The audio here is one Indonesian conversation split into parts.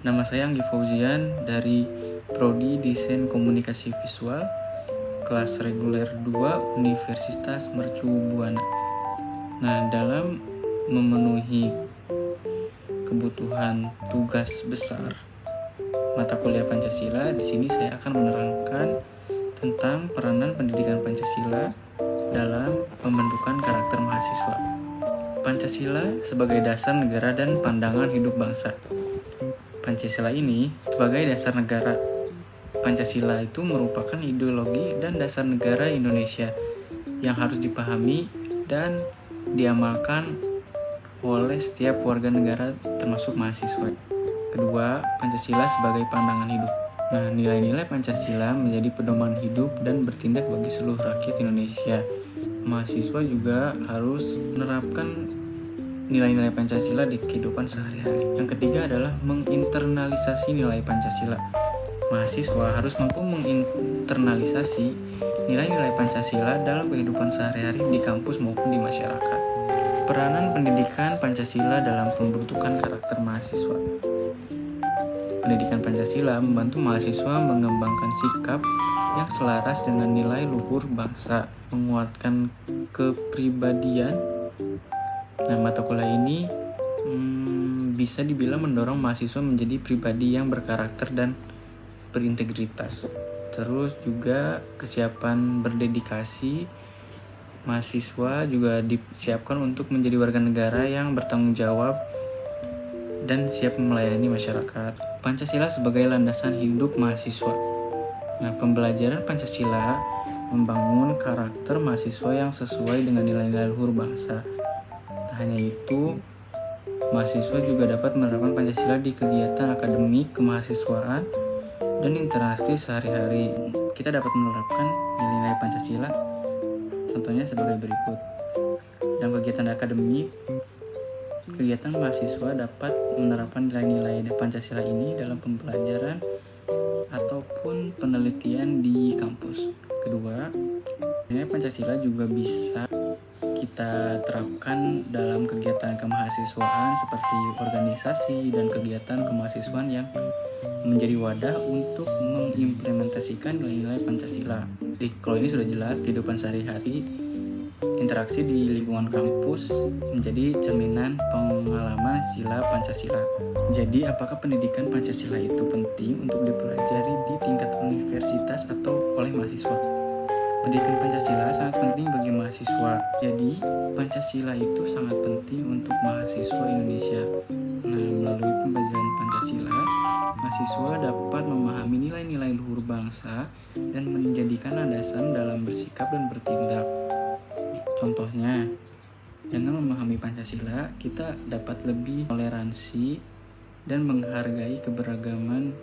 Nama saya Anggi Fauzian dari Prodi Desain Komunikasi Visual, kelas reguler 2 Universitas Mercu Buana. Nah, dalam memenuhi kebutuhan tugas besar mata kuliah Pancasila, di sini saya akan menerangkan tentang peranan pendidikan Pancasila dalam pembentukan karakter mahasiswa. Pancasila sebagai dasar negara dan pandangan hidup bangsa. Pancasila ini sebagai dasar negara. Pancasila itu merupakan ideologi dan dasar negara Indonesia yang harus dipahami dan diamalkan oleh setiap warga negara termasuk mahasiswa. Kedua, Pancasila sebagai pandangan hidup. Nah, nilai-nilai Pancasila menjadi pedoman hidup dan bertindak bagi seluruh rakyat Indonesia. Mahasiswa juga harus menerapkan nilai-nilai Pancasila di kehidupan sehari-hari. Yang ketiga adalah menginternalisasi nilai Pancasila. Mahasiswa harus mampu menginternalisasi nilai-nilai Pancasila dalam kehidupan sehari-hari di kampus maupun di masyarakat. Peranan pendidikan Pancasila dalam pembentukan karakter mahasiswa. Pendidikan Pancasila membantu mahasiswa mengembangkan sikap yang selaras dengan nilai luhur bangsa, menguatkan kepribadian. Nah, mata kuliah ini bisa dibilang mendorong mahasiswa menjadi pribadi yang berkarakter dan berintegritas. Terus juga kesiapan berdedikasi. Mahasiswa juga disiapkan untuk menjadi warga negara yang bertanggung jawab dan siap melayani masyarakat. Pancasila sebagai landasan hidup mahasiswa. Nah, pembelajaran Pancasila membangun karakter mahasiswa yang sesuai dengan nilai-nilai luhur bangsa. Tak hanya itu, mahasiswa juga dapat menerapkan Pancasila di kegiatan akademik, kemahasiswaan, dan interaksi sehari-hari. Kita dapat menerapkan nilai-nilai Pancasila contohnya sebagai berikut. Dalam kegiatan akademik, kegiatan mahasiswa dapat menerapkan nilai-nilai Pancasila ini dalam pembelajaran ataupun penelitian di kampus. Kedua, nilai Pancasila juga bisa kita terapkan dalam kegiatan kemahasiswaan seperti organisasi dan kegiatan kemahasiswaan yang menjadi wadah untuk mengimplementasikan nilai-nilai Pancasila. Kalau ini sudah jelas, kehidupan sehari-hari, interaksi di lingkungan kampus menjadi cerminan pengalaman sila Pancasila. Jadi, apakah pendidikan Pancasila itu penting untuk dipelajari di tingkat universitas atau oleh mahasiswa? Pendidikan Pancasila sangat penting bagi mahasiswa. Jadi, Pancasila itu sangat penting untuk mahasiswa Indonesia. Nah, melalui pembelajaran Pancasila, mahasiswa dapat memahami nilai-nilai luhur bangsa dan menjadikan landasan dalam bersikap dan bertindak. Contohnya, dengan memahami Pancasila, kita dapat lebih toleransi dan menghargai keberagaman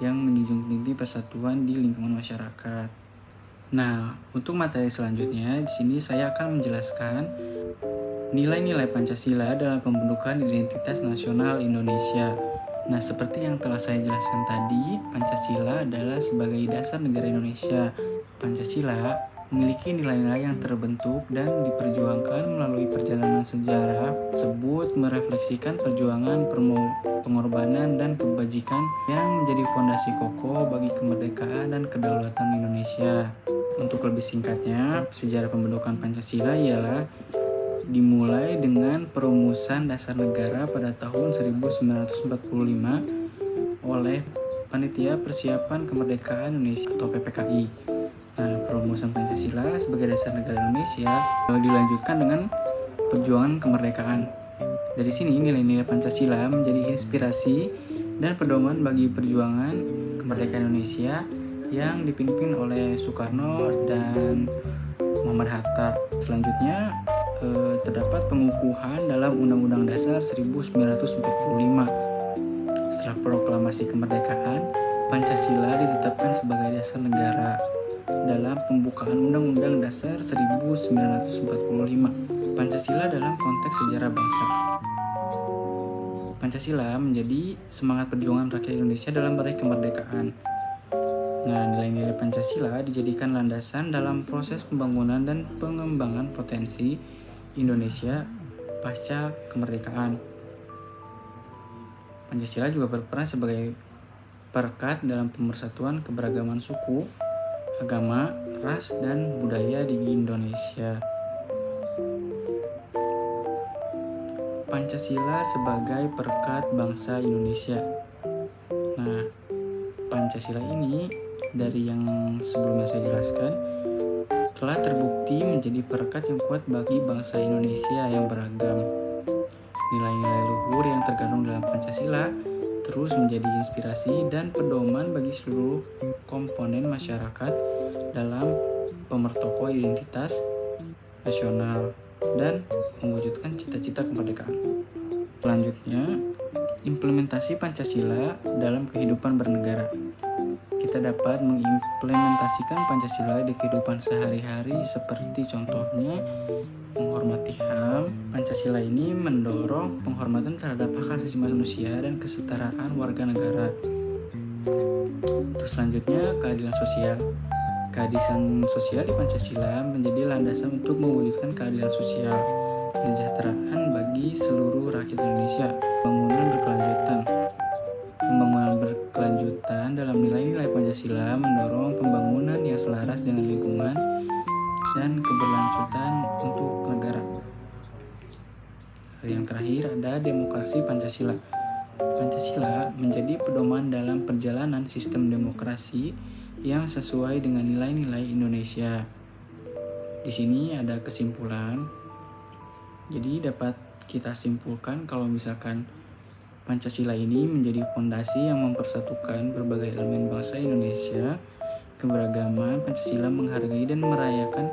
yang menjunjung tinggi persatuan di lingkungan masyarakat. Nah, untuk materi selanjutnya, di sini saya akan menjelaskan nilai-nilai Pancasila dalam pembentukan identitas nasional Indonesia. Nah, seperti yang telah saya jelaskan tadi, Pancasila adalah sebagai dasar negara Indonesia. Pancasila memiliki nilai-nilai yang terbentuk dan diperjuangkan melalui perjalanan sejarah tersebut, merefleksikan perjuangan, pengorbanan, dan kebajikan yang menjadi fondasi kokoh bagi kemerdekaan dan kedaulatan Indonesia. Untuk lebih singkatnya, sejarah pembentukan Pancasila ialah dimulai dengan perumusan dasar negara pada tahun 1945 oleh Panitia Persiapan Kemerdekaan Indonesia atau PPKI. Nah, perumusan Pancasila sebagai dasar negara Indonesia dilanjutkan dengan perjuangan kemerdekaan. Dari sini nilai-nilai Pancasila menjadi inspirasi dan pedoman bagi perjuangan kemerdekaan Indonesia yang dipimpin oleh Soekarno dan Muhammad Hatta. Selanjutnya terdapat pengukuhan dalam Undang-Undang Dasar 1945. Setelah proklamasi kemerdekaan, Pancasila ditetapkan sebagai dasar negara dalam pembukaan Undang-Undang Dasar 1945. Pancasila dalam konteks sejarah bangsa. Pancasila menjadi semangat perjuangan rakyat Indonesia dalam meraih kemerdekaan. Nah, nilai-nilai Pancasila dijadikan landasan dalam proses pembangunan dan pengembangan potensi Indonesia pasca kemerdekaan. Pancasila juga berperan sebagai perekat dalam pemersatuan keberagaman suku, agama, ras, dan budaya di Indonesia. Pancasila sebagai perekat bangsa Indonesia. Nah, Pancasila ini dari yang sebelumnya saya jelaskan telah terbukti menjadi perekat yang kuat bagi bangsa Indonesia yang beragam. Nilai-nilai luhur yang terkandung dalam Pancasila terus menjadi inspirasi dan pedoman bagi seluruh komponen masyarakat dalam pemertokoh identitas nasional dan mewujudkan cita-cita kemerdekaan. Selanjutnya, implementasi Pancasila dalam kehidupan bernegara. Kita dapat mengimplementasikan Pancasila di kehidupan sehari-hari seperti contohnya menghormati HAM. Pancasila ini mendorong penghormatan terhadap hak asasi manusia dan kesetaraan warga negara. Terus selanjutnya, keadilan sosial. Keadilan sosial di Pancasila menjadi landasan untuk mewujudkan keadilan sosial, kesejahteraan bagi seluruh rakyat Indonesia. Pembangunan berkelanjutan dalam nilai-nilai Pancasila mendorong pembangunan yang selaras dengan lingkungan dan keberlanjutan untuk negara. Yang terakhir ada demokrasi Pancasila. Pancasila menjadi pedoman dalam perjalanan sistem demokrasi yang sesuai dengan nilai-nilai Indonesia. Di sini ada kesimpulan. Jadi dapat kita simpulkan kalau misalkan Pancasila ini menjadi fondasi yang mempersatukan berbagai elemen bangsa Indonesia. Keberagaman Pancasila menghargai dan merayakan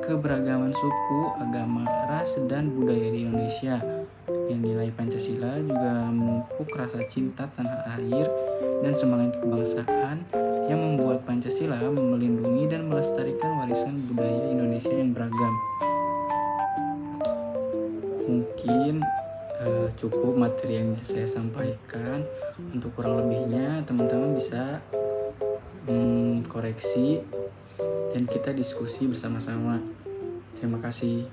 keberagaman suku, agama, ras, dan budaya di Indonesia. Dan nilai Pancasila juga memupuk rasa cinta tanah air dan semangat kebangsaan yang membuat Pancasila melindungi dan melestarikan warisan budaya Indonesia yang beragam. Mungkin cukup materi yang bisa saya sampaikan. Untuk kurang lebihnya teman-teman bisa koreksi dan kita diskusi bersama-sama. Terima kasih.